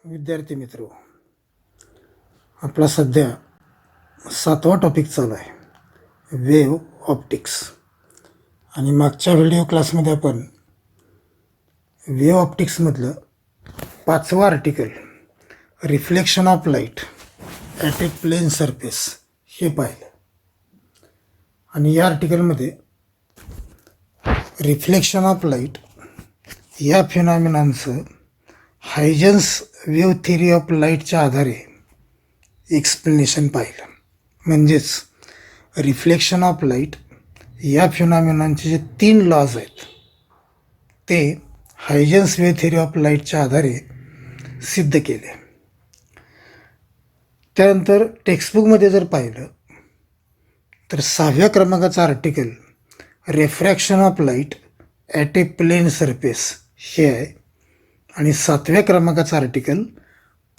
विद्यार्थी मित्र, आपला सध्या 7वा टॉपिक चालू आहे, वेव्ह ऑप्टिक्स. आणि मागच्या व्हिडिओ क्लासमध्ये आपण वेव्ह ऑप्टिक्समधलं 5वं article, reflection of light at a plane surface, हे पाहिलं. आणि या आर्टिकलमध्ये रिफ्लेक्शन ऑफ लाईट या फिनॉमिनाचं हायजन्स वेव्ह थिअरी ऑफ लाईटच्या आधारे एक्सप्लेनेशन पाहिलं. म्हणजेच रिफ्लेक्शन ऑफ लाईट या फिनॉमिनाचे जे 3 लॉज आहेत ते हायजन्स वेव्ह थिअरी ऑफ लाईटच्या आधारे सिद्ध केले. त्यानंतर टेक्स्टबुकमध्ये जर पाहिलं तर 6व्या क्रमांकाचं article refraction of light at a plane surface हे आहे. आणि 7व्या क्रमांकाचं आर्टिकल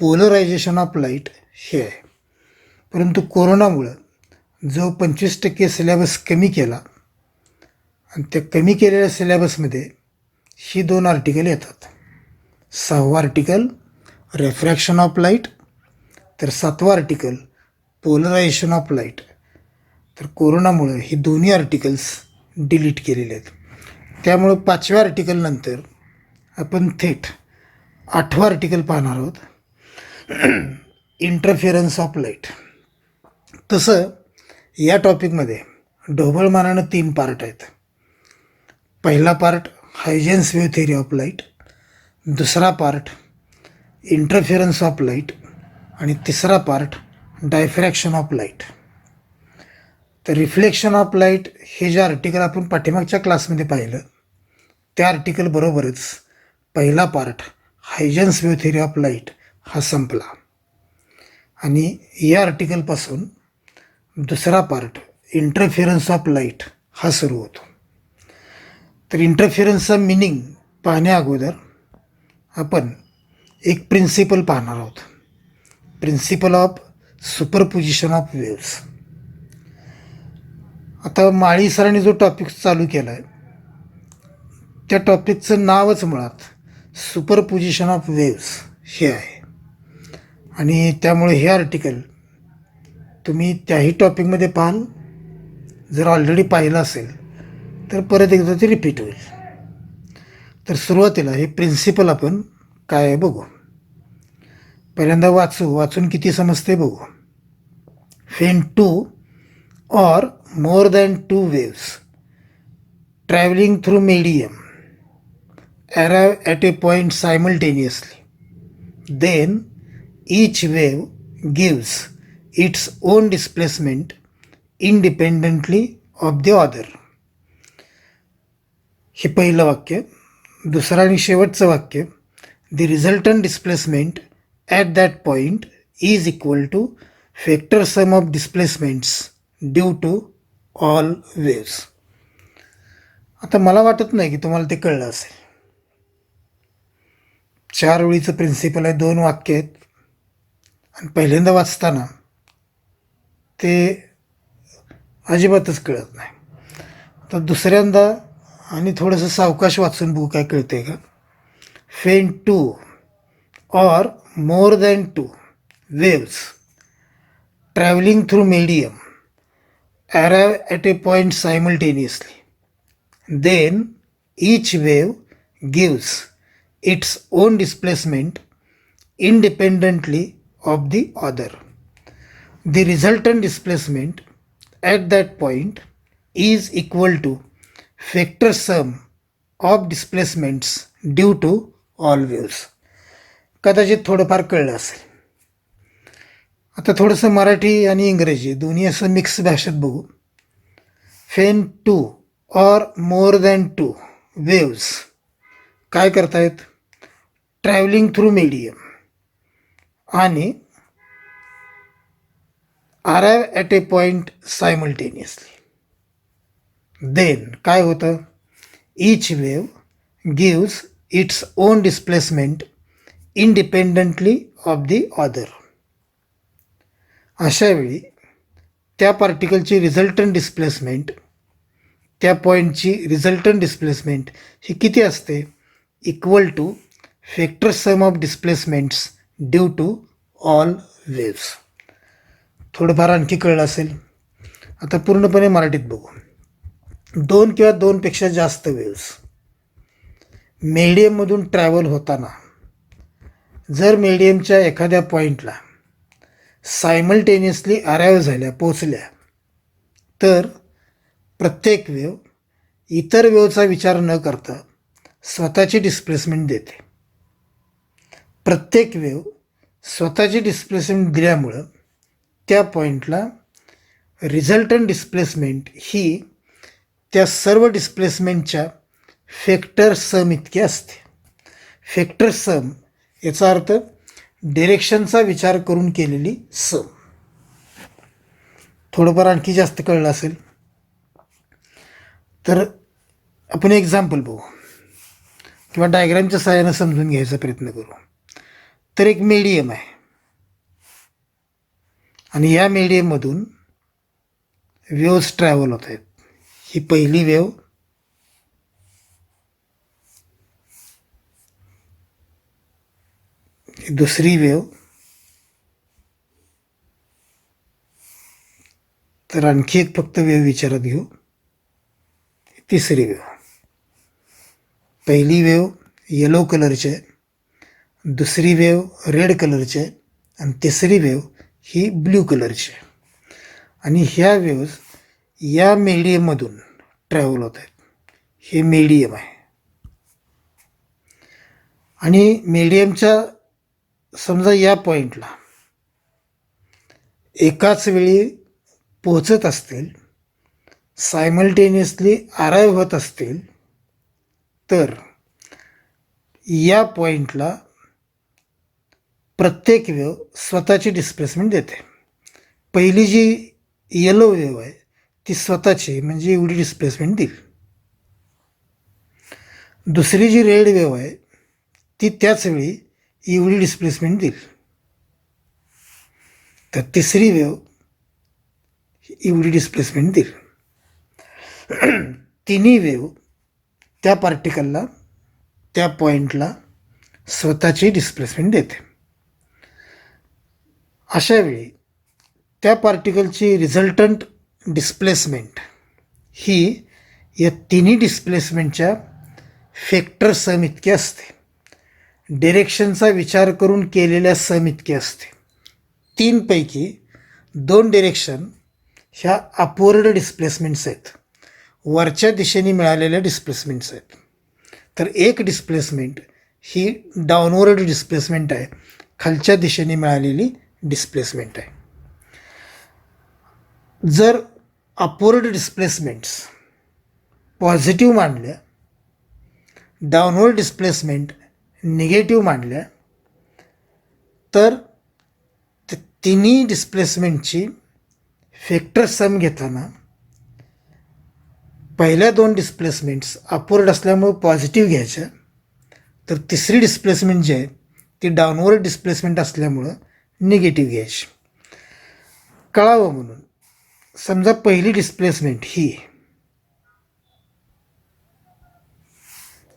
पोलरायझेशन ऑफ लाईट हे आहे. परंतु कोरोनामुळं जो 25% सिलेबस कमी केला आणि त्या कमी केलेल्या सिलेबसमध्ये ही 2 आर्टिकल येतात. 6वं आर्टिकल रिफ्रॅक्शन ऑफ लाईट, तर 7वं आर्टिकल पोलरायझेशन ऑफ लाईट. तर कोरोनामुळं ही दोन्ही आर्टिकल्स डिलीट केलेले आहेत. त्यामुळं 5व्या आर्टिकलनंतर आपण थेट 8वं आर्टिकल पाहणार आहोत, इंटरफिरन्स ऑफ लाईट. तसं या टॉपिकमध्ये ढोबळमानानं 3 पार्ट आहेत. पहिला part Huygens wave theory of light, दुसरा पार्ट इंटरफिरन्स ऑफ लाईट आणि तिसरा पार्ट डायफ्रॅक्शन ऑफ लाईट. तर रिफ्लेक्शन ऑफ लाईट हे जे आर्टिकल आपण पाठीमागच्या क्लासमध्ये पाहिलं त्या आर्टिकलबरोबरच पहिला part Huygens wave theory of light हा संपला. आणि या आर्टिकलपासून दुसरा पार्ट इंटरफिरन्स ऑफ लाईट हा सुरू होतो. तर इंटरफिरन्सचा मिनिंग पाहण्या अगोदर आपण एक प्रिन्सिपल पाहणार आहोत, principle of superposition of waves. आता माळी सरांनी जो टॉपिक चालू केला आहे त्या टॉपिकचं नावच मुळात सुपरपोजिशन ऑफ वेव्स हे आहे. आणि त्यामुळे हे आर्टिकल तुम्ही त्याही टॉपिकमध्ये पाहाल. जर ऑलरेडी पाहिलं असेल तर परत एकदा ते रिपीट होईल. तर सुरुवातीला हे प्रिन्सिपल आपण काय आहे बघू. पहिल्यांदा वाचून किती समजते बघू. When 2 or more than 2 waves traveling through medium arrive at a point simultaneously, then each wave gives its own displacement independently of the other. हे पहिलं वाक्य. दुसरं आणि शेवटचं वाक्य, the resultant displacement at that point is equal to vector sum of displacements due to all waves. आता मला वाटत नाही की तुम्हाला ते कळलं असेल. 4 ओळीचं प्रिन्सिपल आहे, 2 वाक्य आहेत आणि पहिल्यांदा वाचताना ते अजिबातच कळत नाही. तर दुसऱ्यांदा आणि थोडंसं सावकाश वाचून बघू काय कळते का. When 2 or more than 2 waves traveling through medium arrive at a point simultaneously, then each wave gives its own displacement independently of the other. The resultant displacement at that point is equal to vector sum of displacements due to all waves. कदाचित थोडंफार कळलं असेल. आता थोडंसं मराठी आणि इंग्रजी दोन्ही असं मिक्स भाषेत बघू. When 2 or more than 2 waves काय करतायत, ट्रॅव्हलिंग थ्रू मीडियम आणि arrive at a point simultaneously. Then काय होतं, each wave gives its own displacement independently of the other. अशावेळी त्या पार्टिकलची रिझल्टंट डिस्प्लेसमेंट, त्या पॉईंटची रिझल्टंट डिस्प्लेसमेंट ही किती असते, equal to vector sum of displacements due to all waves. थोडंफार आणखी कळलं असेल. आता पूर्णपणे मराठीत बघू. दोन किंवा दोनपेक्षा जास्त वेव्स मीडियममधून ट्रॅव्हल होताना जर मीडियमच्या एखाद्या पॉईंटला सायमल्टेनियसली अराईव्ह झाल्या, पोचल्या, तर प्रत्येक वेव्ह इतर वेव्हचा विचार न करता स्वतःची डिस्प्लेसमेंट देते. प्रत्येक वेव्ह स्वतःची डिस्प्लेसमेंट दिल्यामुळं त्या पॉईंटला रिझल्टंट डिस्प्लेसमेंट ही त्या सर्व डिस्प्लेसमेंटच्या फॅक्टर सम इतकी असते. फॅक्टर सम याचा अर्थ डिरेक्शनचा विचार करून केलेली सम. थोडंफार आणखी जास्त कळलं असेल तर आपण एक्झाम्पल बघू किंवा डायग्रामच्या सहाय्यानं समजून घ्यायचा प्रयत्न करू. तर एक मीडियम आहे आणि या मीडियममधून वेव्स ट्रॅव्हल होत आहेत. ही पहिली वेव्ह, ही दुसरी वेव्ह, तर आणखी एक फक्त वेव्ह विचारात घेऊ, तिसरी वेव्ह. पहिली वेव्ह येलो कलरची आहे, दुसरी वेव्ह रेड कलरची आहे आणि तिसरी वेव्ह ही ब्ल्यू कलरची आहे. आणि ह्या वेव्ज या मीडियममधून ट्रॅव्हल होत आहेत. हे मीडियम आहे आणि मीडियमच्या समजा या पॉईंटला एकाच वेळी पोहोचत असतील, सायमल्टेनियसली अराईव्ह होत असतील, तर या पॉईंटला प्रत्येक वेव्ह स्वतःची डिस्प्लेसमेंट देते. पहिली जी येलो वेव्ह आहे ती स्वतःची म्हणजे एवढी डिस्प्लेसमेंट देईल. दुसरी जी रेड वेव्ह आहे ती त्याच वेळी एवढी डिस्प्लेसमेंट देईल. तर तिसरी वेव्ह एवढी डिस्प्लेसमेंट देईल. तिन्ही वेव्ह त्या पार्टिकलला, त्या पॉईंटला स्वतःची डिस्प्लेसमेंट देते. अशावेळी त्या पार्टिकलची रिझल्टंट डिस्प्लेसमेंट ही या तिन्ही डिस्प्लेसमेंटच्या फॅक्टर सम इतकी असते. डिरेक्शनचा विचार करून केलेल्या सम इतकी असते. 3 पैकी 2 डिरेक्शन ह्या अपवर्ड डिस्प्लेसमेंट्स आहेत, वरच्या दिशेने मिळालेल्या डिस्प्लेसमेंट्स आहेत. तर एक डिस्प्लेसमेंट ही डाऊनवर्ड डिस्प्लेसमेंट आहे, खालच्या दिशेने मिळालेली डिस्प्लेसमेंट आहे. जर अपवर्ड डिस्प्लेसमेंट्स पॉझिटिव्ह मानल्या, डाऊनवर्ड डिस्प्लेसमेंट निगेटिव्ह मानल्या, तर तिन्ही डिस्प्लेसमेंटची फॅक्टर सम घेताना पहिल्या 2 डिस्प्लेसमेंट्स अपवर्ड असल्यामुळे पॉझिटिव्ह घ्यायच्या, तर तिसरी डिस्प्लेसमेंट जी आहे ती डाऊनवर्ड डिस्प्लेसमेंट असल्यामुळं निगेटिव्ह घ्यायची. कळावं म्हणून समजा पहिली डिस्प्लेसमेंट ही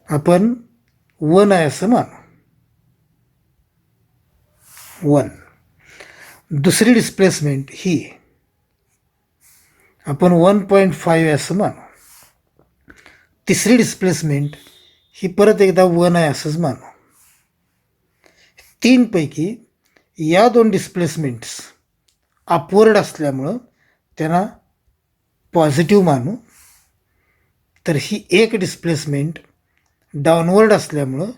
आपण 1 आहे असं मानू, 1. दुसरी डिस्प्लेसमेंट ही आपण 1.5 आहे असं मानू. तिसरी डिस्प्लेसमेंट ही परत एकदा 1 आहे असंच मानू. 3 पैकी या 2 डिस्प्लेसमेंट्स अपवर्ड असल्यामुळं त्यांना पॉझिटिव्ह मानू. तर ही एक डिस्प्लेसमेंट डाऊनवर्ड असल्यामुळं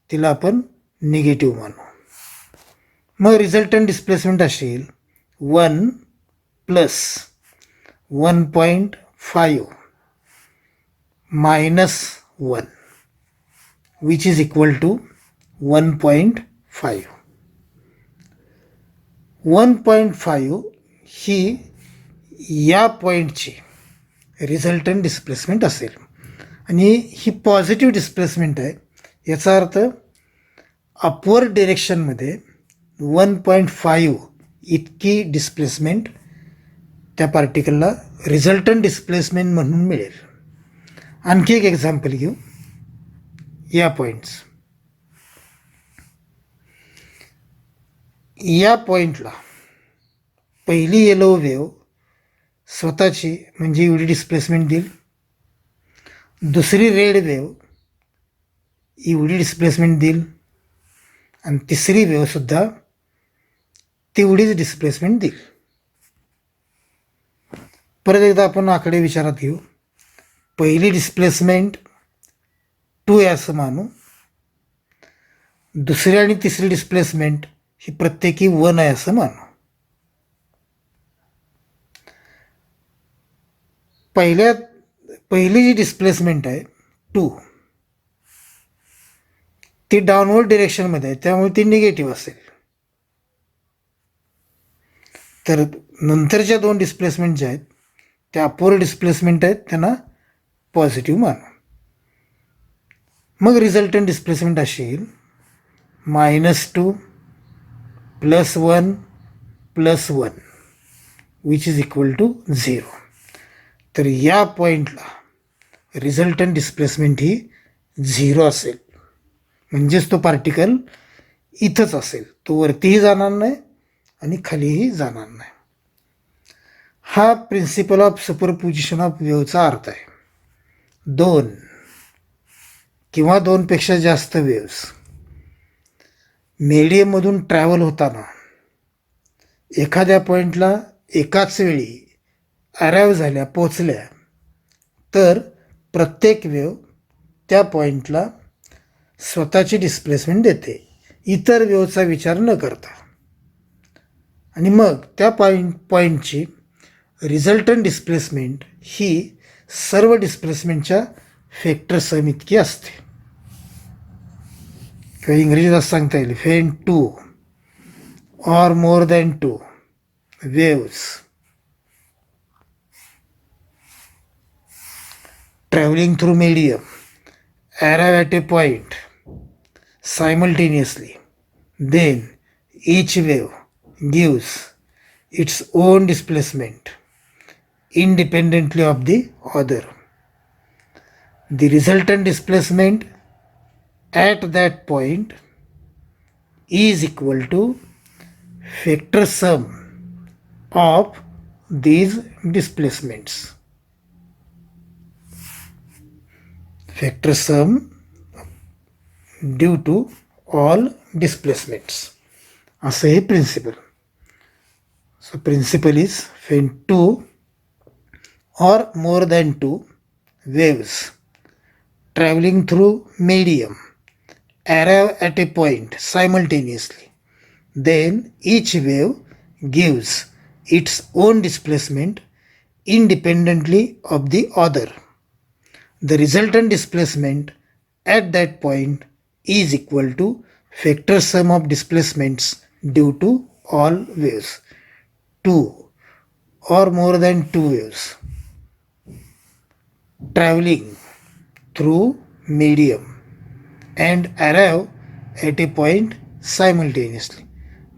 तिला आपण निगेटिव्ह मानू. मग रिझल्टंट डिस्प्लेसमेंट असेल 1 plus 1.5 minus 1 which is equal to 1.5. 1.5 ही या पॉईंटची रिझल्टंट डिस्प्लेसमेंट असेल आणि ही पॉझिटिव्ह डिस्प्लेसमेंट आहे. याचा अर्थ अपवर्ड डिरेक्शनमध्ये 1.5 इतकी डिस्प्लेसमेंट त्या पार्टिकलला रिझल्टंट डिस्प्लेसमेंट म्हणून मिळेल. आणखी एक एक्झाम्पल घेऊ. या पॉईंट्स, या पॉईंटला पहिली येलो वेव्ह स्वतःची म्हणजे एवढी डिस्प्लेसमेंट देईल, दुसरी रेड वेव्ह एवढी डिस्प्लेसमेंट देईल आणि तिसरी वेव्हसुद्धा तेवढीच डिस्प्लेसमेंट देईल. परत एकदा आपण आकडे विचारात घेऊ. पहिली डिस्प्लेसमेंट 2 आहे असं मानू, दुसरी आणि तिसरी डिस्प्लेसमेंट ही प्रत्येकी 1 आहे असं मानू. पहिली जी डिस्प्लेसमेंट आहे 2 ती डाऊनवर्ड डिरेक्शनमध्ये आहे, त्यामुळे ती निगेटिव्ह असेल. तर नंतरच्या 2 डिस्प्लेसमेंट ज्या आहेत त्या अपवर्ड डिस्प्लेसमेंट आहेत, त्यांना पॉझिटिव्ह मानू. मग रिझल्टंट डिस्प्लेसमेंट असेल -2 + 1 + 1 विच इज इक्वल टू 0. तर या पॉईंटला रिझल्टंट डिस्प्लेसमेंट ही 0 असेल, म्हणजेच तो पार्टिकल इथंच असेल, तो वरतीही जाणार नाही आणि खालीही जाणार नाही. हा प्रिन्सिपल ऑफ सुपरपोजिशन ऑफ वेव्हचा अर्थ आहे. 2 किंवा 2पेक्षा जास्त वेव्स मीडियममधून ट्रॅव्हल होताना एखाद्या पॉईंटला एकाच वेळी अराईव्ह झाल्या, पोचल्या, तर प्रत्येक वेव्ह त्या पॉईंटला स्वतःची डिस्प्लेसमेंट देते, इतर वेव्हचा विचार न करता. आणि मग त्या पॉईंटची रिझल्टंट डिस्प्लेसमेंट ही सर्व डिस्प्लेसमेंटच्या फॅक्टर सम इतकी असते. किंवा इंग्रजीत असं सांगता येईल, when 2 or more than 2 waves traveling through medium arrive at a point simultaneously, then each wave gives its own displacement independently of the other. The resultant displacement at that point is equal to factor sum of these displacements. Factor sum due to all displacements. असं हे principal. So principle is when 2 or more than 2 waves traveling through medium arrive at a point simultaneously, then each wave gives its own displacement independently of the other. The resultant displacement at that point is equal to factor sum of displacements due to all waves. 2 or more than 2 waves traveling through medium and arrive at a point simultaneously.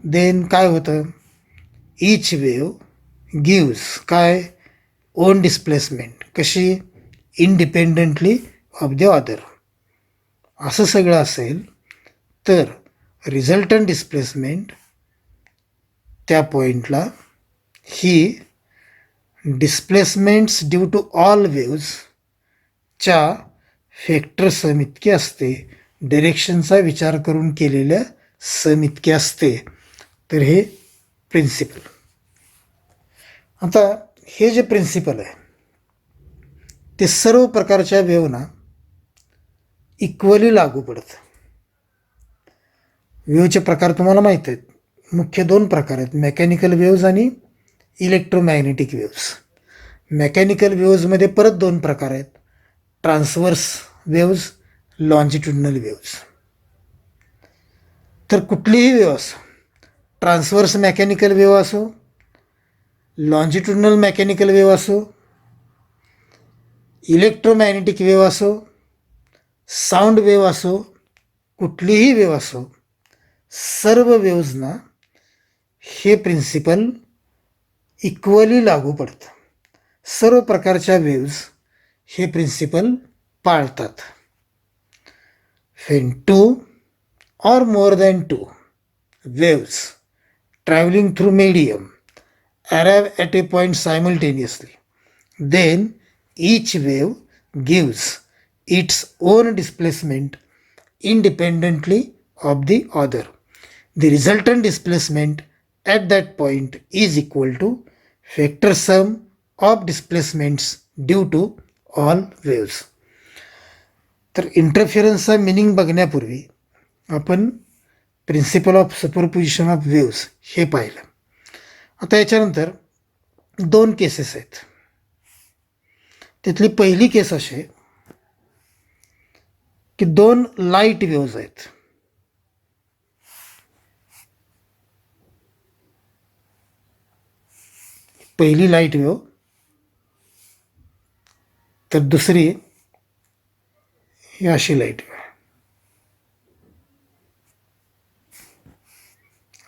Then काय होतं, each wave gives काय own displacement, कशी, independently of the other. असं सगळं असेल तर resultant displacement त्या पॉईंटला ही डिस्प्लेसमेंट्स ड्यू टू ऑल वेव्सच्या फॅक्टर सम इतकी असते, डिरेक्शनचा विचार करून केलेल्या सम इतके असते. तर हे प्रिन्सिपल. आता हे जे प्रिन्सिपल आहे ते सर्व प्रकारच्या वेव्हना इक्वली लागू पडतं. वेव्हचे प्रकार तुम्हाला माहीत आहेत. मुख्य दोन प्रकार आहेत, मेकॅनिकल वेव्ज आणि इलेक्ट्रोमॅग्नेटिक वेव्ज. मेकॅनिकल वेव्जमध्ये परत दोन प्रकार आहेत, ट्रान्सवर्स वेव्ज, लॉन्जिट्युडनल वेव्ज. तर कुठलीही वेव्ह असो, ट्रान्सवर्स मेकॅनिकल वेव्ह असो, लॉन्जिट्युडनल मेकॅनिकल वेव्ह असो, इलेक्ट्रोमॅग्नेटिक वेव्ह असो, साऊंड वेव्ह असो, कुठलीही वेव्ह असो, सर्व वेव्जना हे प्रिन्सिपल इक्वली लागू पडतं. सर्व प्रकारच्या वेव्ज हे प्रिन्सिपल पाळतात. when two or more than two waves traveling through medium arrive at a point simultaneously, then each wave gives its own displacement independently of the other. The resultant displacement at that point is equal to vector sum of displacements due to all waves. तर इंटरफिरन्सचा meaning बघण्यापूर्वी आपण principle of superposition of waves हे पाहिलं. आता याच्यानंतर दोन cases आहेत. त्यातली पहिली केस अशी की दोन लाईट वेव्ज आहेत. पहिली लाईट वेव्ह, तर दुसरी ही अशी लाईट वेव्ह.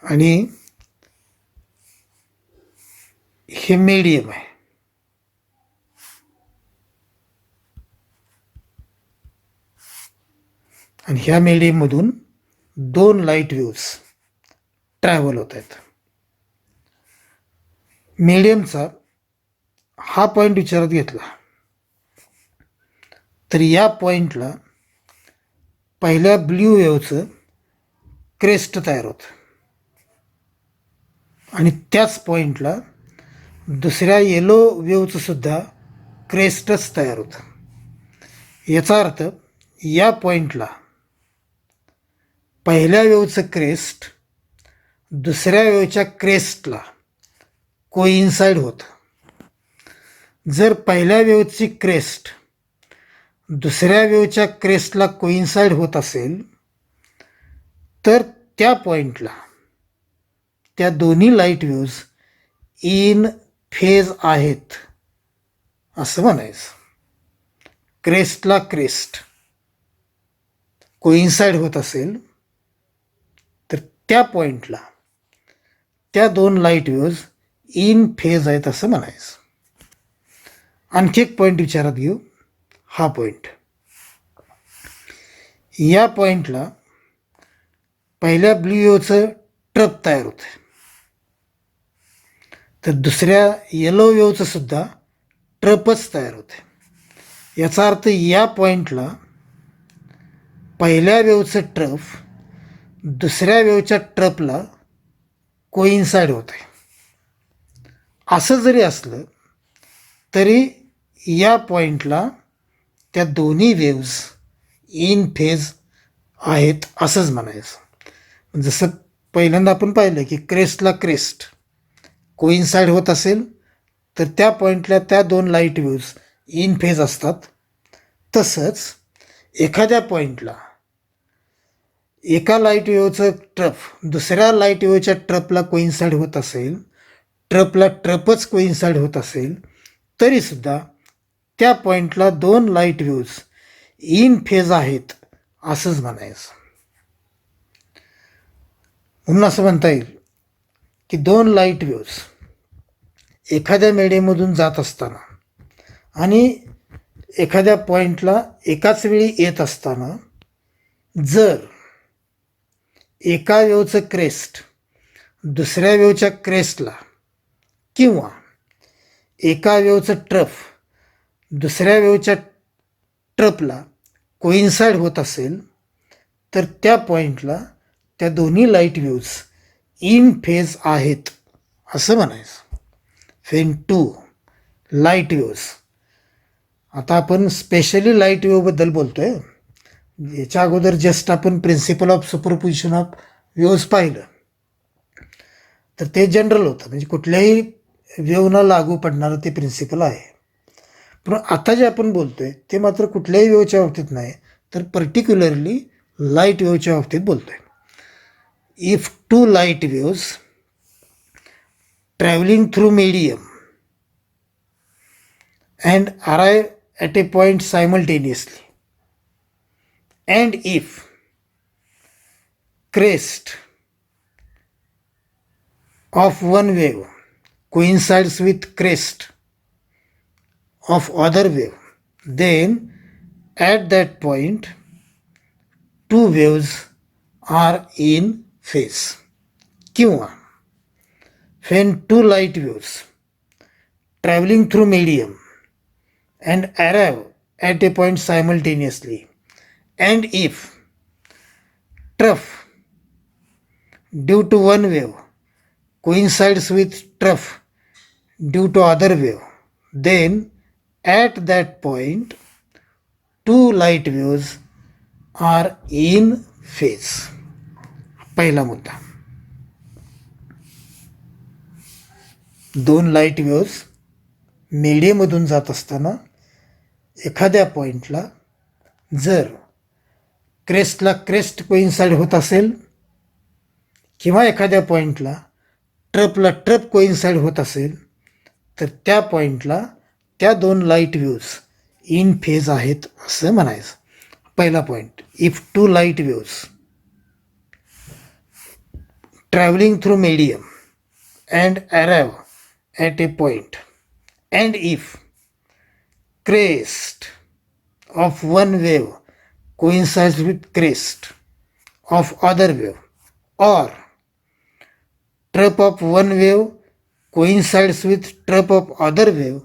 आणि हे मीडियम आहे. आणि ह्या मीडियममधून दोन लाईट वेव्स ट्रॅव्हल होत आहेत. मीडियमचा हा पॉईंट विचारात घेतला तर या पॉईंटला पहिल्या ब्ल्यू वेव्हचं क्रेस्ट तयार होतं आणि त्याच पॉईंटला दुसऱ्या येलो वेव्हचं सुद्धा क्रेस्टच तयार होतं. याचा अर्थ या पॉईंटला पहिल्या वेव्हचं क्रेस्ट दुसऱ्या वेव्हच्या क्रेस्टला कोइन्साइड होतं. जर पहिल्या वेव्हची क्रेस्ट दुसऱ्या वेव्हच्या क्रेस्टला कोइन्साइड होत असेल तर त्या पॉईंटला त्या दोन्ही लाईट वेव्ज इन फेज आहेत असं म्हणायचं. क्रेस्टला क्रेस्ट कोइन्साइड होत असेल तर त्या पॉईंटला त्या दोन लाईट वेव्ज इन फेज आहेत असं म्हणायचं. आणखी एक पॉईंट विचारात घेऊ, हा पॉईंट. या पॉईंटला पहिल्या ब्ल्यू वेव्हचं ट्रप तयार होतं, तर दुसऱ्या येलो वेव्हचं सुद्धा ट्रपच तयार होते. याचा अर्थ या पॉईंटला पहिल्या वेव्हचं ट्रप दुसऱ्या वेव्हच्या ट्रपला कोइन्साइड होते. असं जरी असलं तरी या पॉईंटला त्या दोन्ही वेव्ज इन फेज आहेत असंच म्हणायचं. जसं पहिल्यांदा आपण पाहिलं की क्रेस्टला क्रेस्ट कोइन्साइड होत असेल तर त्या पॉईंटला त्या दोन लाईट वेव्ज इन फेज असतात. तसंच एखाद्या पॉईंटला एका लाईट वेव्हचं ट्रप दुसऱ्या लाईट वेव्हच्या ट्रपला कोइन्साइड होत असेल, ट्रपला ट्रपच कोइन्साइड होत असेल तरीसुद्धा त्या पॉईंटला दोन लाईट वेव्ज इन फेज आहेत असंच म्हणायचं. म्हणून असं म्हणता येईल की दोन लाईट वेव्ज एखाद्या मीडियममधून जात असताना आणि एखाद्या पॉईंटला एकाच वेळी येत असताना जर एका वेव्हचं क्रेस्ट दुसऱ्या वेव्हच्या क्रेस्टला किंवा एका वेव्हचं ट्रप दुसऱ्या वेव्हच्या ट्रपला कोइन्साइड होत असेल तर त्या पॉईंटला त्या दोन्ही लाईट वेव्ज इन फेज आहेत असं म्हणायचं. when two लाईट वेव्ज, आता आपण स्पेशली लाईट वेव्हबद्दल बोलतो आहे. याच्या अगोदर जस्ट आपण principle of superposition of waves पाहिलं, तर ते जनरल होतं, म्हणजे कुठल्याही वेव्हना लागू पडणारं ते प्रिन्सिपल आहे. पण आता जे आपण बोलतोय ते मात्र कुठल्याही वेव्हच्या बाबतीत नाही, तर पर्टिक्युलरली लाईट वेव्हच्या बाबतीत बोलतोय. If two light waves travelling through medium and arrive at a point simultaneously, and if crest of one wave coincides with crest of other wave, then at that point two waves are in phase. किंवा when two light waves traveling through medium and arrive at a point simultaneously, and if trough due to one wave coincides with trough due to other wave, then at that point two light waves are in phase. पहिला मुद्दा, दोन light waves मीडियममधून जात असताना एखाद्या पॉईंटला जर क्रेस्टला crest coincide होत असेल किंवा एखाद्या पॉईंटला ट्रपला ट्रप कोइन्साइड होत असेल, तर त्या पॉईंटला त्या दोन लाईट वेव्ज इन फेज आहेत असं म्हणायचं. पहिला point, if two light waves travelling through medium and arrive at a point, and if crest of one wave coincides with crest of other wave, or trough of one wave coincides with trough of other wave,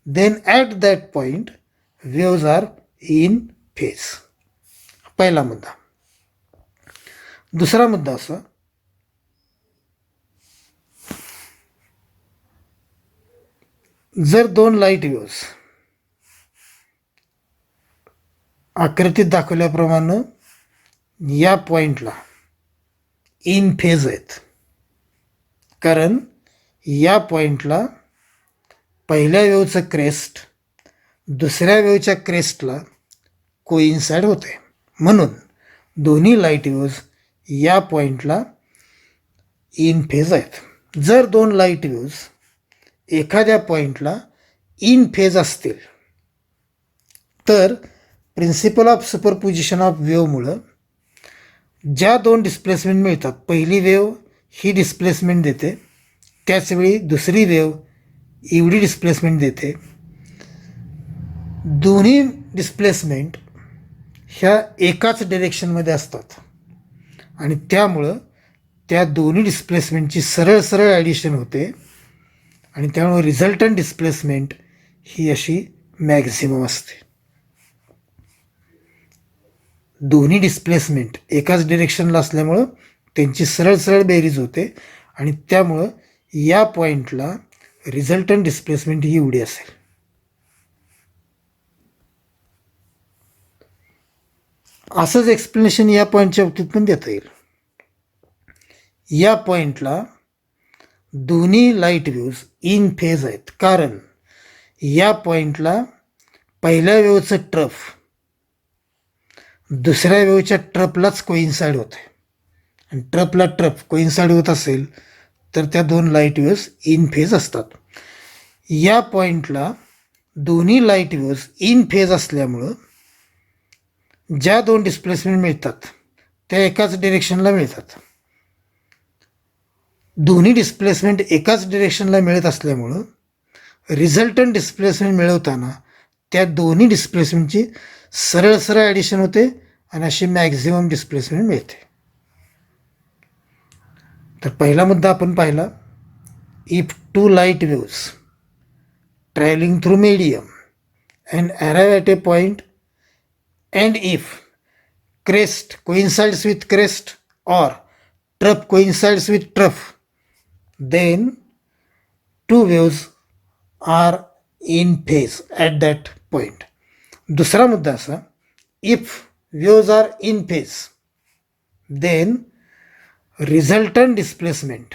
then at that point waves are in phase. पहिला मुद्दा. दुसरा मुद्दा असा, जर दोन light waves आकृतीत दाखवल्याप्रमाणे या पॉईंटला इन फेज आहेत, कारण या पॉईंटला पहिल्या वेव्हचं क्रेस्ट दुसऱ्या वेव्हच्या क्रेस्टला कोइन्साइड होते, म्हणून दोन्ही लाईट वेव्ज या पॉईंटला इन फेज आहेत. जर दोन लाईट वेव्ज एखाद्या पॉईंटला इन फेज असतील तर प्रिन्सिपल ऑफ सुपरपोजिशन ऑफ वेव्हमुळं ज्या दोन डिस्प्लेसमेंट मिळतात, पहिली वेव्ह ही डिस्प्लेसमेंट देते, त्याचवेळी दुसरी वेव्ह एवढी डिस्प्लेसमेंट देते. दोन्ही डिस्प्लेसमेंट ह्या एकाच डिरेक्शनमध्ये असतात आणि त्यामुळं त्या दोन्ही डिस्प्लेसमेंटची सरळ सरळ ॲडिशन होते आणि त्यामुळे रिझल्टंट डिस्प्लेसमेंट ही अशी मॅक्झिमम असते. दोन्ही डिस्प्लेसमेंट एकाच डिरेक्शनला असल्यामुळं त्यांची सरळ सरळ बेरीज होते आणि त्यामुळं या पॉईंटला रिझल्टंट डिस्प्लेसमेंट ही एवढी असेल. असंच एक्सप्लेनेशन या पॉईंटच्या बाबतीत पण देता येईल. या पॉईंटला दोन्ही लाईट वेव्ज इन फेज आहेत, कारण या पॉईंटला पहिल्या वेव्हचं ट्रफ दुसऱ्या वेव्हच्या ट्रपलाच कोइन्साइड होते आणि ट्रपला ट्रप कोइन्साइड होत असेल तर त्या दोन लाईट वेव्ज इन फेज असतात. या पॉईंटला दोन्ही लाईट वेव्ज इन फेज असल्यामुळं ज्या दोन डिस्प्लेसमेंट मिळतात त्या एकाच डिरेक्शनला मिळतात. दोन्ही डिस्प्लेसमेंट एकाच डिरेक्शनला मिळत असल्यामुळं रिझल्टंट डिस्प्लेसमेंट मिळवताना त्या दोन्ही डिस्प्लेसमेंटची सरळ सरळ ॲडिशन होते आणि अशी मॅक्झिमम डिस्प्लेसमेंट मिळते. तर पहिला मुद्दा आपण पाहिला, if two light waves travelling through medium and arrive at a point, and if crest coincides with crest or trough coincides with trough, then two waves are in phase at that point. दुसरा मुद्दा असा, if waves are in phase, then resultant displacement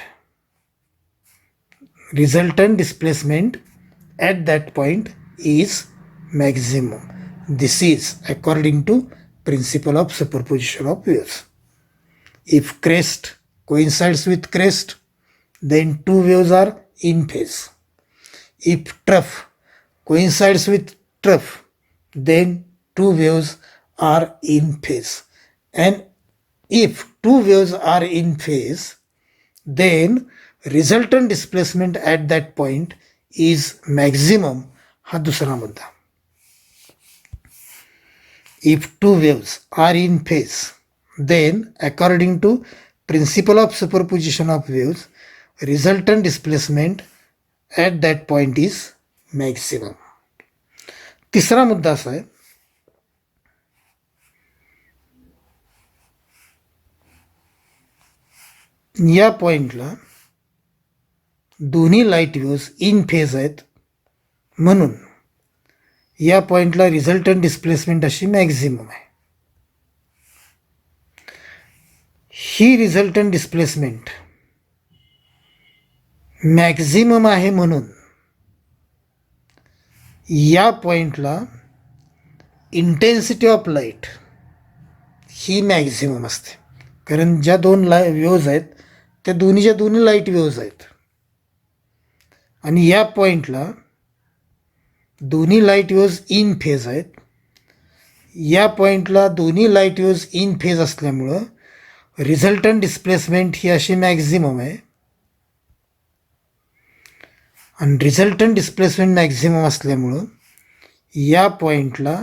at that point is maximum. This is according to principle of superposition of waves. If crest coincides with crest, then two waves are in phase. If trough coincides with trough, then two waves are in phase. And if two waves are in phase, then resultant displacement at that point is maximum. हा दुसरा मुद्दा. If two waves are in phase, then according to principle of superposition of waves, resultant displacement at that point is maximum. तिसरा मुद्दा असा आहे, या पॉइंटला दोन्ही लाईट वेव्स इन फेज आहेत, म्हणून या पॉइंटला रिझल्टंट डिस्प्लेसमेंट अशी मॅक्झिमम आहे. ही रिझल्टंट डिस्प्लेसमेंट मॅक्झिमम आहे म्हणून या पॉइंटला intensity of light he maximum असते. कारण ज्या दोन वेव्ज आहेत त्या दोन्ही लाईट वेव्ज आहेत, आणि या पॉइंटला दोन्ही लाईट वेव्ज इन फेज आहेत. या पॉइंटला दोन्ही लाईट वेव्ज इन फेज असल्यामुळं रिझल्टंट डिस्प्लेसमेंट ही अशी मॅक्झिमम आहे. आणि रिझल्टंट डिस्प्लेसमेंट मॅक्झिमम असल्यामुळं या पॉइंटला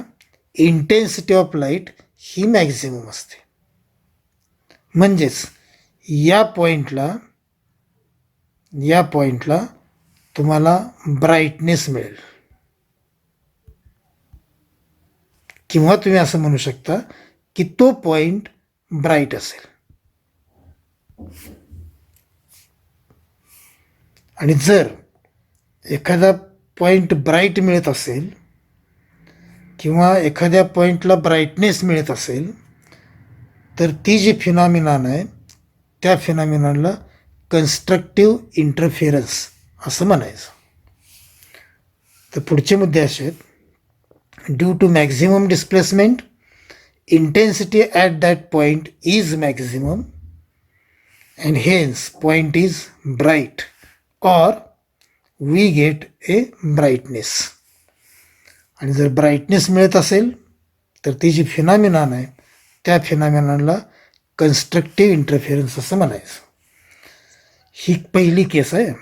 intensity of light he maximum असते. म्हणजेच या पॉइंटला तुम्हाला ब्राईटनेस मिळेल, किंवा तुम्ही असं म्हणू शकता की तो पॉइंट ब्राईट असेल. आणि जर एखादा पॉइंट ब्राईट मिळत असेल किंवा एखाद्या पॉइंटला ब्राईटनेस मिळत असेल, तर ती जी फिनॉमिनॉन आहे त्या फिनॉमिनॉनला कन्स्ट्रक्टिव्ह इंटरफेरन्स असं म्हणायचं. तर पुढचे मुद्दे असे आहेत, due to maximum displacement intensity at that point is maximum and hence point is bright or we get a brightness. आणि जर ब्राईटनेस मिळत असेल तर ती जी फिनॉमिनॉन आहे त्या फिनॉमिनॉनला कन्स्ट्रक्टिव्ह इंटरफेरन्स असं म्हणायचं. ही पहिली केस आहे.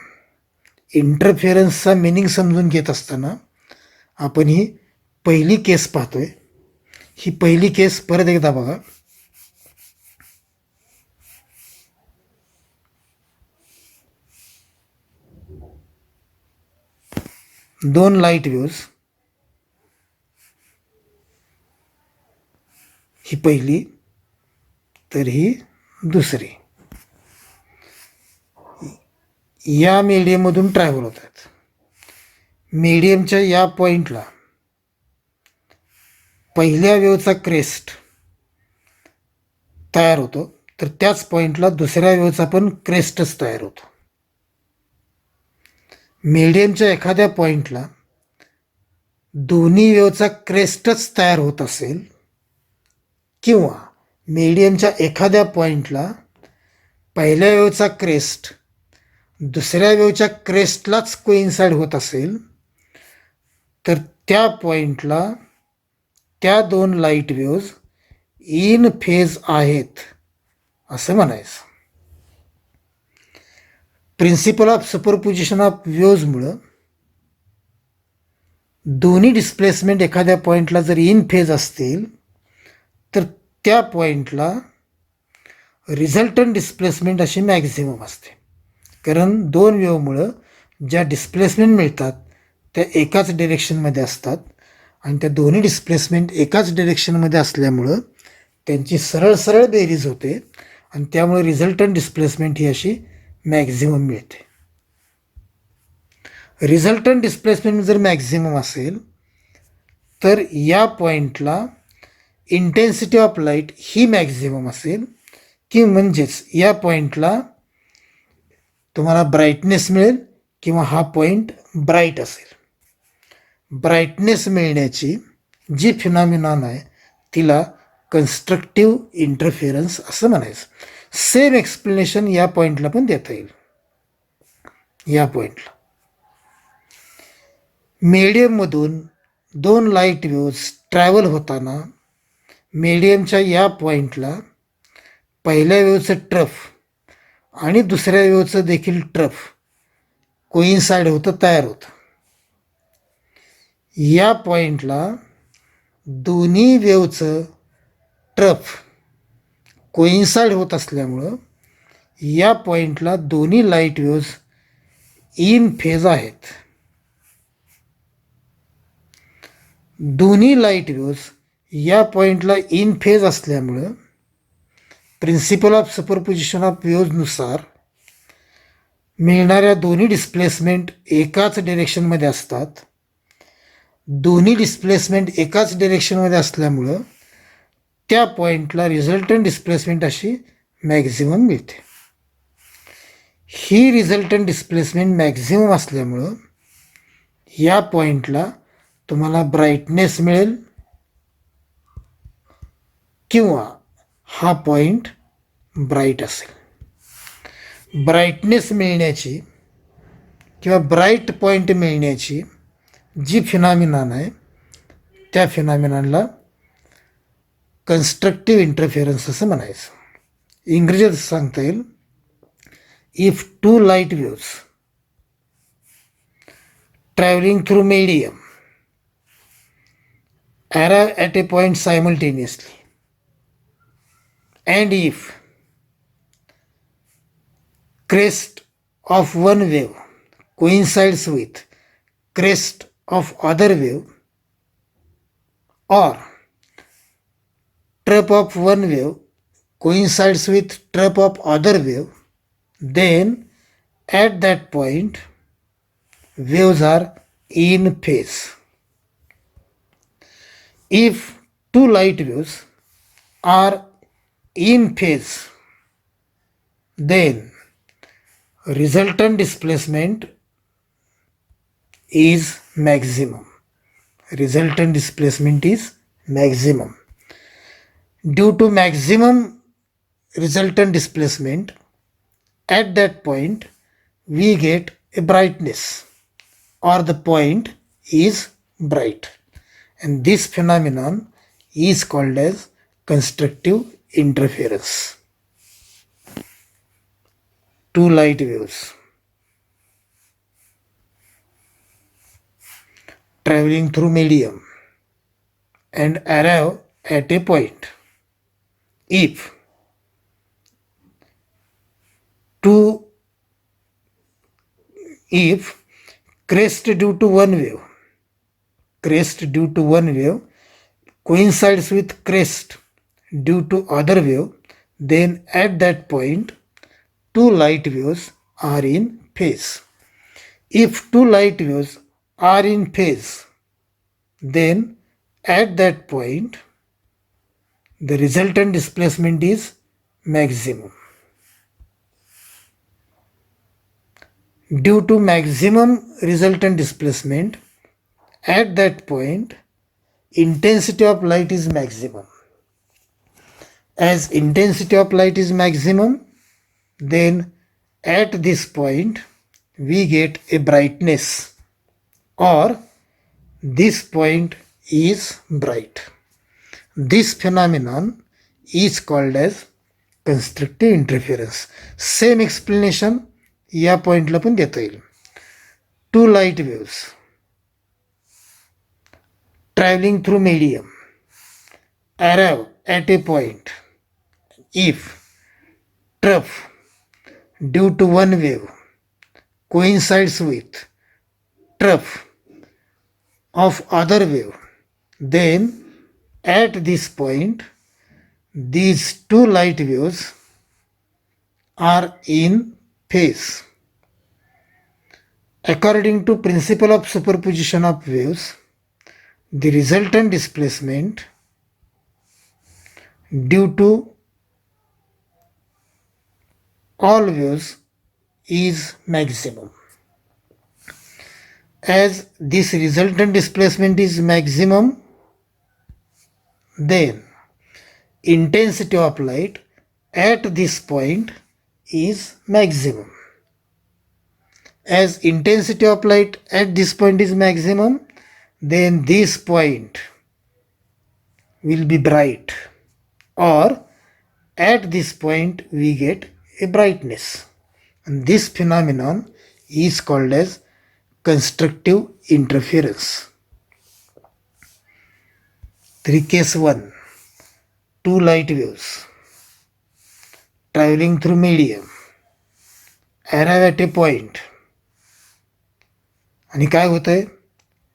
इंटरफेरन्सचा मिनिंग समजून घेत असताना आपण ही पहिली केस पाहतोय. ही पहिली केस परत एकदा बघा. दोन लाईट वेव्ज, ही पहिली तर ही दुसरी, या मीडियममधून ट्रॅव्हल होतात. मीडियमच्या या पॉईंटला पहिल्या वेव्हचा क्रेस्ट तयार होतो, तर त्याच पॉईंटला दुसऱ्या वेव्हचा पण क्रेस्टच तयार होतो. मीडियमच्या एखाद्या पॉईंटला दोन्ही वेव्हचा क्रेस्टच तयार होत असेल, किंवा मीडियमच्या एखाद्या पॉईंटला पहिल्या वेव्हचा क्रेस्ट दुसऱ्या वेव्हच्या क्रेस्टलाच कोइन्साइड होत असेल, तर त्या पॉईंटला त्या दोन लाईट वेव्ज इन फेज आहेत असं म्हणायचं. प्रिन्सिपल ऑफ सुपरपोजिशन ऑफ वेव्जमुळं दोन्ही डिस्प्लेसमेंट एखाद्या पॉईंटला जर इन फेज असतील तर त्या पॉईंटला रिझल्टंट डिस्प्लेसमेंट अशी मॅक्झिमम असते. कारण दोन वेव्हमुळं ज्या डिस्प्लेसमेंट मिळतात त्या एकाच डिरेक्शनमध्ये असतात, आणि त्या दोन्ही डिस्प्लेसमेंट एकाच डिरेक्शनमध्ये असल्यामुळं त्यांची सरळ सरळ बेरीज होते, आणि त्यामुळे रिझल्टंट डिस्प्लेसमेंट ही अशी मॅक्झिमम मिळते. रिझल्टंट डिस्प्लेसमेंट जर मॅक्झिमम असेल तर या पॉईंटला intensity of light he maximum असेल, की म्हणजेच या पॉईंटला तुम्हाला ब्राईटनेस मिळेल किंवा हा पॉईंट ब्राईट असेल. ब्राईटनेस मिळण्याची जी फिनॉमिनॉन आहे तिला कन्स्ट्रक्टिव्ह इंटरफेरन्स असं म्हणायचं. सेम एक्सप्लेनेशन या पॉईंटला पण देता येईल. या पॉईंटला मीडियममधून दोन लाईट वेव्ज ट्रॅव्हल होताना मीडियमच्या या पॉईंटला पहिल्या वेव्हचं ट्रफ आणि दुसऱ्या वेव्हचं देखील ट्रफ कोइन्साइड होतं, तयार होतं. या पॉईंटला दोन्ही वेव्हचं ट्रफ कोइन्साइड होत असल्यामुळं या पॉईंटला दोन्ही लाईट वेव्ज इन फेज आहेत. दोन्ही लाईट वेव्ज या पॉईंटला इन फेज असल्यामुळं प्रिन्सिपल ऑफ सुपरपोजिशन ऑफ वेव्जनुसार मिळणाऱ्या दोन्ही डिस्प्लेसमेंट एकाच डिरेक्शनमध्ये असतात. दोन्ही डिस्प्लेसमेंट एकाच डिरेक्शनमध्ये असल्यामुळं त्या पॉईंटला रिझल्टंट डिस्प्लेसमेंट अशी मॅक्झिमम मिळते. ही रिझल्टंट डिस्प्लेसमेंट मॅक्झिमम असल्यामुळं या पॉईंटला तुम्हाला ब्राईटनेस मिळेल किंवा हा पॉईंट ब्राईट असेल. ब्राईटनेस मिळण्याची किंवा ब्राईट पॉईंट मिळण्याची जी फिनॉमिनॉन आहे त्या फिनॉमिनॉनला कन्स्ट्रक्टिव्ह इंटरफेरन्स असं म्हणायचं. इंग्रजीत सांगता येईल, if two light waves travelling through medium arrive at a point simultaneously, and if crest of one wave coincides with crest of other wave, or trap of one wave coincides with trap of other wave, then at that point waves are in phase. If two light waves are in phase, then resultant displacement is maximum. Resultant displacement is maximum. Due to maximum resultant displacement, at that point we get a brightness, or the point is bright. And this phenomenon is called as constructive interference. Two light waves traveling through medium and arrive at a point. If crest due to one wave coincides with crest due to other wave, then at that point two light waves are in phase. If two light waves are in phase, then at that point the resultant displacement is maximum. Due to maximum resultant displacement, at that point intensity of light is maximum. As intensity of light is maximum, then at this point we get a brightness, or this point is bright. This phenomenon is called as constructive interference. Same explanation या पॉइंटला पण देता येईल. Two light waves traveling through medium arrive at a point. If trough due to one wave coincides with trough of other wave, then at this point these two light waves are in phase. According to principle of superposition of waves, the resultant displacement due to all waves is maximum. As this resultant displacement is maximum, then intensity of light at this point is maximum. As intensity of light at this point is maximum, then this point will be bright, or at this point we get a brightness, and this phenomenon is called as constructive interference. 3 case 1, 2 light waves traveling through medium arrive at a point, आणि काय होतंय,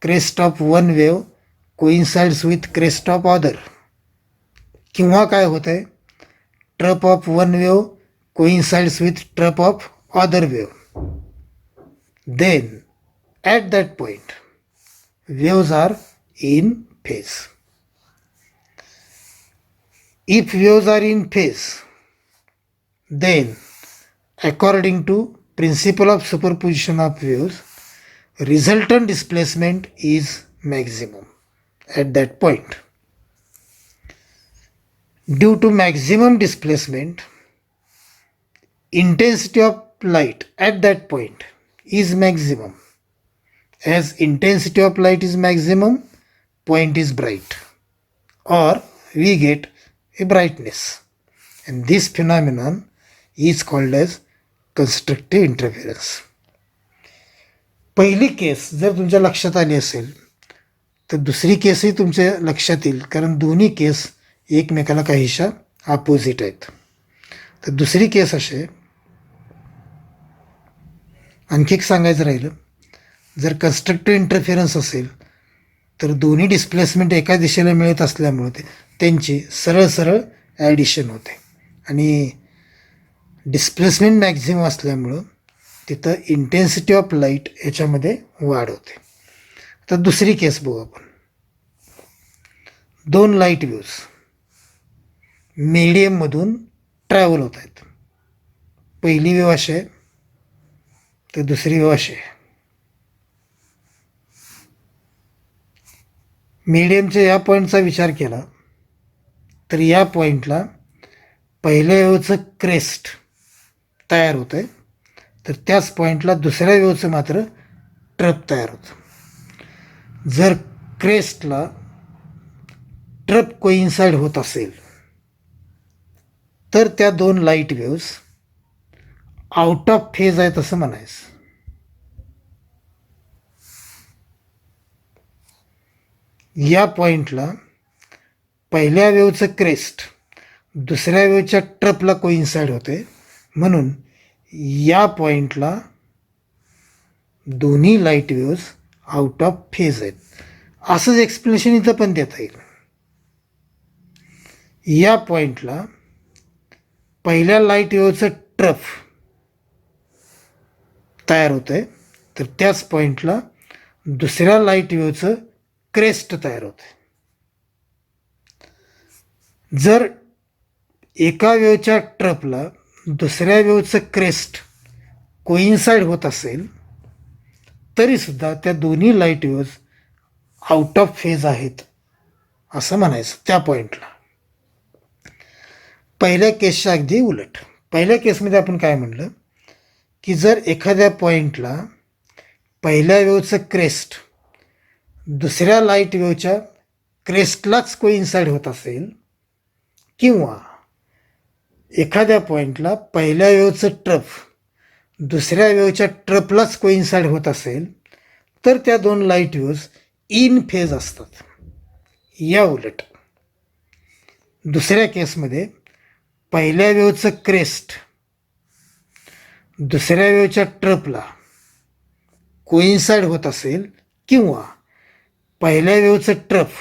crest of one wave coincides with crest of other, किंवा काय होतंय, trough of one wave coincides with trap of other wave. Then at that point waves are in phase. If waves are in phase, then according to principle of superposition of waves, resultant displacement is maximum at that point. Due to maximum displacement, intensity of light at that point is maximum. As intensity of light is maximum, point is bright, or we get a brightness, and this phenomenon is called as constructive interference. पहिली केस जर तुमच्या लक्षात आली असेल तर दुसरी केसही तुमच्या लक्षात येईल, कारण दोन्ही केस एकमेकाला काहीशा अपोजिट आहेत. तर दुसरी केस असे, आणखी एक सांगायचं राहिलं, जर कन्स्ट्रक्टिव्ह इंटरफिरन्स असेल तर दोन्ही डिस्प्लेसमेंट एका दिशेला मिळत असल्यामुळे त्यांची सरळ सरळ ॲडिशन होते, आणि डिस्प्लेसमेंट मॅक्झिमम असल्यामुळं तिथं इंटेन्सिटी ऑफ लाईट याच्यामध्ये वाढ होते. तर दुसरी केस बघू आपण. 2 लाईट वेव्स मीडियममधून ट्रॅव्हल होत आहेत. पहिली वेव अशी आहे, तर दुसरी वेव अशी आहे. मीडियमच्या या पॉईंटचा विचार केला तर या पॉईंटला पहिल्या वेवचं क्रेस्ट तयार होतं आहे, तर त्याच पॉईंटला दुसऱ्या वेवचं मात्र ट्रप तयार होतं. जर क्रेस्टला ट्रप कोइन्साइड होत असेल तर त्या 2 light waves out of phase आहेत असं म्हणायचं. या पॉईंटला पहिल्या वेवचं क्रेस्ट दुसऱ्या वेवच्या ट्रपला कोइन्साइड होते, म्हणून या पॉईंटला दोन्ही light waves out of phase आहेत. असंच एक्सप्लेनेशन इथं पण देता येईल. या पॉईंटला पहिल्या लाईट वेवचं ट्रप तयार होतं आहे, तर त्याच पॉईंटला दुसऱ्या लाईट वेवचं क्रेस्ट तयार होतं आहे. जर एका वेवच्या ट्रपला दुसऱ्या वेवचं क्रेस्ट कोइन्साइड होत असेल तरीसुद्धा त्या दोन्ही light waves out of phase आहेत असं म्हणायचं त्या पॉईंटला. पहिल्या केसच्या अगदी उलट. पहिल्या केसमध्ये आपण काय म्हणलं की जर एखाद्या पॉईंटला पहिल्या वेवचं क्रेस्ट दुसऱ्या लाईट वेवच्या क्रेस्टलाच कोइन्साइड होत असेल, किंवा एखाद्या पॉईंटला पहिल्या वेवचं ट्रप दुसऱ्या वेवच्या ट्रपलाच कोइन्साइड होत असेल, तर त्या 2 लाईट वेव्ज इन फेज असतात. या उलट दुसऱ्या केसमध्ये पहिल्या वेवचं क्रेस्ट दुसऱ्या वेवच्या ट्रपला कोइन्साइड होत असेल, किंवा पहिल्या वेवचं ट्रप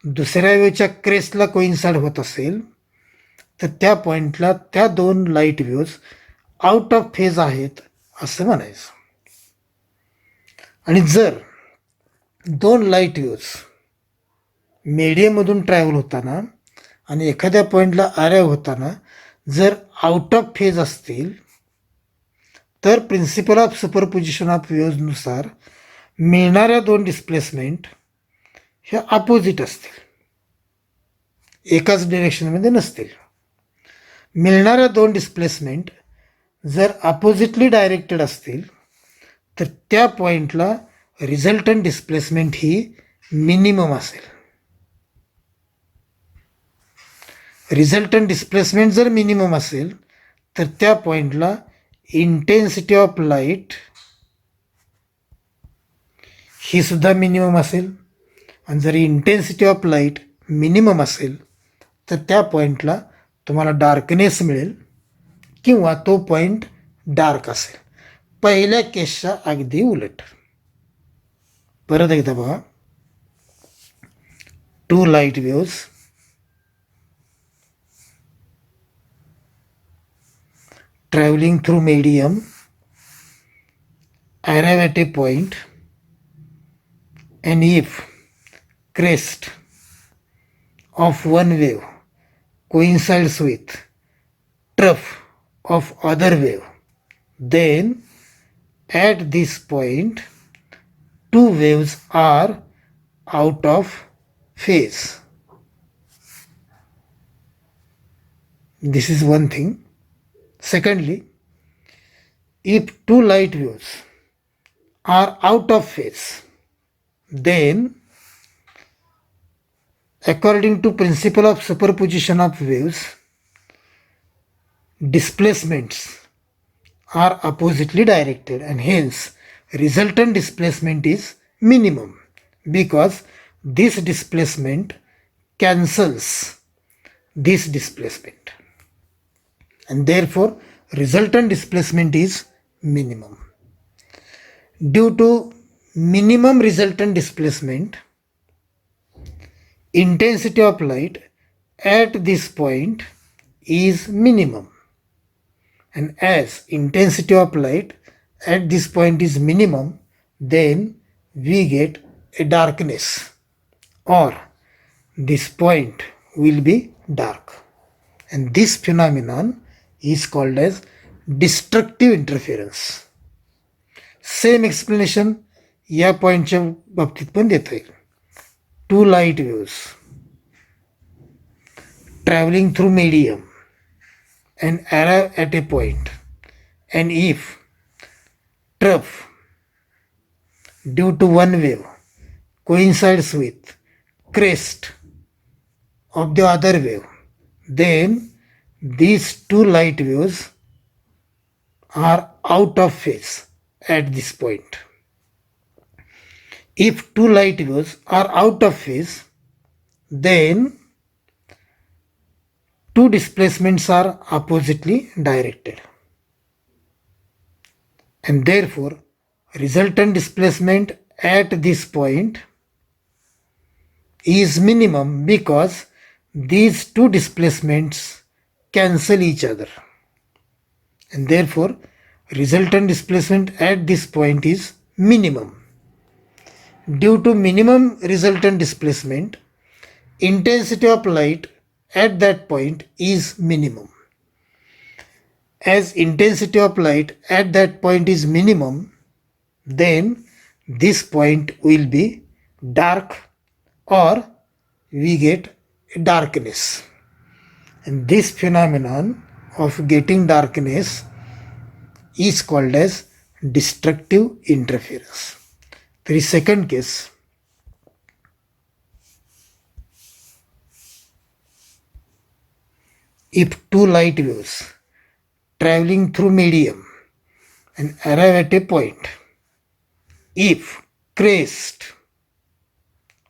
दुसऱ्या वेवच्या क्रेस्टला कोइन्साइड होत असेल, तर त्या पॉईंटला त्या 2 light waves out of phase आहेत असं म्हणायचं. आणि जर 2 लाईट वेव्ज मीडियममधून ट्रॅव्हल होताना आणि एखाद्या पॉईंटला अराईव्ह होताना जर आउट ऑफ फेज असतील तर प्रिन्सिपल ऑफ सुपरपोजिशन ऑफ वेव्हजनुसार मिळणाऱ्या दोन डिस्प्लेसमेंट ह्या अपोजिट असतील, एकाच डिरेक्शनमध्ये नसतील. मिळणाऱ्या दोन डिस्प्लेसमेंट जर अपोजिटली डायरेक्टेड असतील तर त्या पॉईंटला रिझल्टंट डिस्प्लेसमेंट ही मिनिमम असेल. रिझल्टंट डिस्प्लेसमेंट जर मिनिमम असेल तर त्या पॉईंटला इंटेन्सिटी ऑफ लाईट ही सुद्धा मिनिमम असेल. आणि जर इंटेन्सिटी ऑफ लाईट मिनिमम असेल तर त्या पॉईंटला तुम्हाला डार्कनेस मिळेल किंवा तो पॉईंट डार्क असेल. पहिल्या केसच्या अगदी उलट. परत एकदा बघा. Two light waves traveling through medium arrive at a point, and if crest of one wave coincides with trough of other wave, then at this point two waves are out of phase. This is one thing. Secondly, if two light waves are out of phase, then according to principle of superposition of waves, displacements are oppositely directed and hence resultant displacement is minimum because this displacement cancels this displacement. And therefore resultant displacement is minimum. Due to minimum resultant displacement, intensity of light at this point is minimum, and as intensity of light at this point is minimum, then we get a darkness, or this point will be dark, and this phenomenon is called as destructive interference. Same explanation या पॉईंटच्या बाबतीत पण देता येईल. Two light waves travelling through medium and arrive at a point, and if trough due to one wave coincides with crest of the other wave, then these two light waves are out of phase at this point. If two light waves are out of phase, then two displacements are oppositely directed, and therefore resultant displacement at this point is minimum because these two displacements cancel each other, and therefore resultant displacement at this point is minimum. Due to minimum resultant displacement, intensity of light at that point is minimum. As intensity of light at that point is minimum, then this point will be dark, or we get darkness. And this phenomenon of getting darkness is called as destructive interference. There is second case. If two light waves traveling through medium and arrive at a point, if crest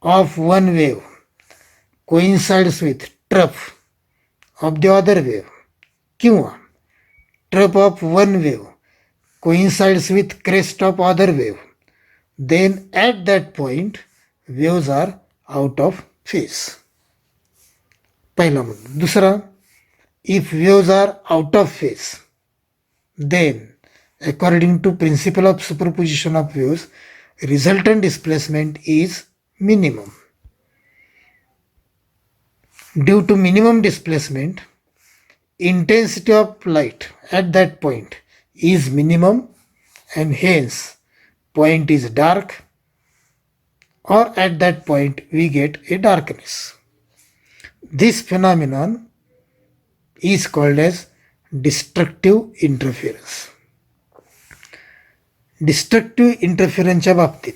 of one wave coincides with trough of the other wave, किंवा trough of one wave coincides with crest of other wave, then at that point waves are out of phase. पहिला मुद्दा. दुसरा, if waves are out of phase, then according to principle of superposition of waves, resultant displacement is minimum. Due to minimum displacement intensity of light at that point is minimum and hence point is dark, or at that point we get a darkness. This phenomenon is called as destructive interference. Destructive इंटरफिरन्सच्या बाबतीत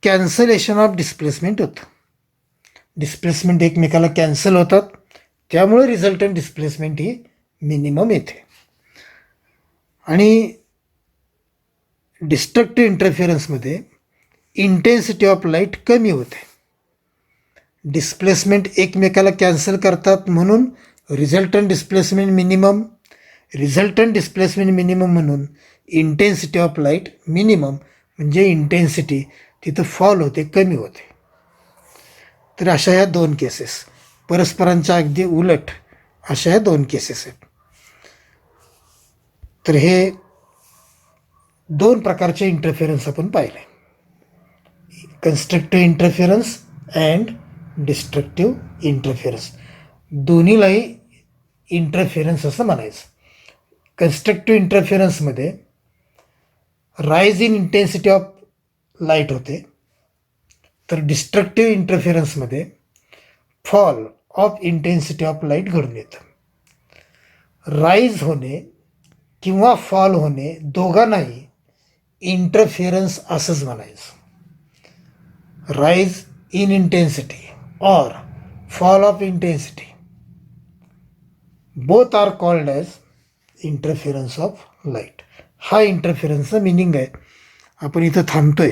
cancellation of displacement होतं. Displacement एकमेकाला cancel होतात, त्यामुळे resultant displacement ही minimum येते. आणि destructive इंटरफिरन्समध्ये इंटेन्सिटी ऑफ लाईट कमी होते. डिस्प्लेसमेंट एकमेकाला कॅन्सल करतात म्हणून resultant displacement minimum, resultant displacement minimum म्हणून इंटेन्सिटी ऑफ लाईट मिनिमम, म्हणजे इंटेन्सिटी तिथं फॉल होते, कमी होते. तर अशा ह्या दोन केसेस, परस्परांच्या अगदी उलट अशा ह्या दोन केसेस आहेत. तर हे दोन प्रकारचे इंटरफिरन्स आपण पाहिले, constructive interference and destructive interference. दोन्हीलाही इंटरफिरन्स असं म्हणायचं. कन्स्ट्रक्टिव्ह इंटरफिरन्समध्ये rise in intensity of light होते, तर डिस्ट्रक्टिव्ह इंटरफिरन्समध्ये fall of intensity of light घडून येतं. राईज होणे किंवा फॉल होणे दोघांनाही इंटरफिरन्स असंच म्हणायचं. राईज इन इंटेन्सिटी और fall of intensity both are called as interference of light. हा इंटरफिरन्सचा मिनिंग आहे. आपण इथं थांबतोय.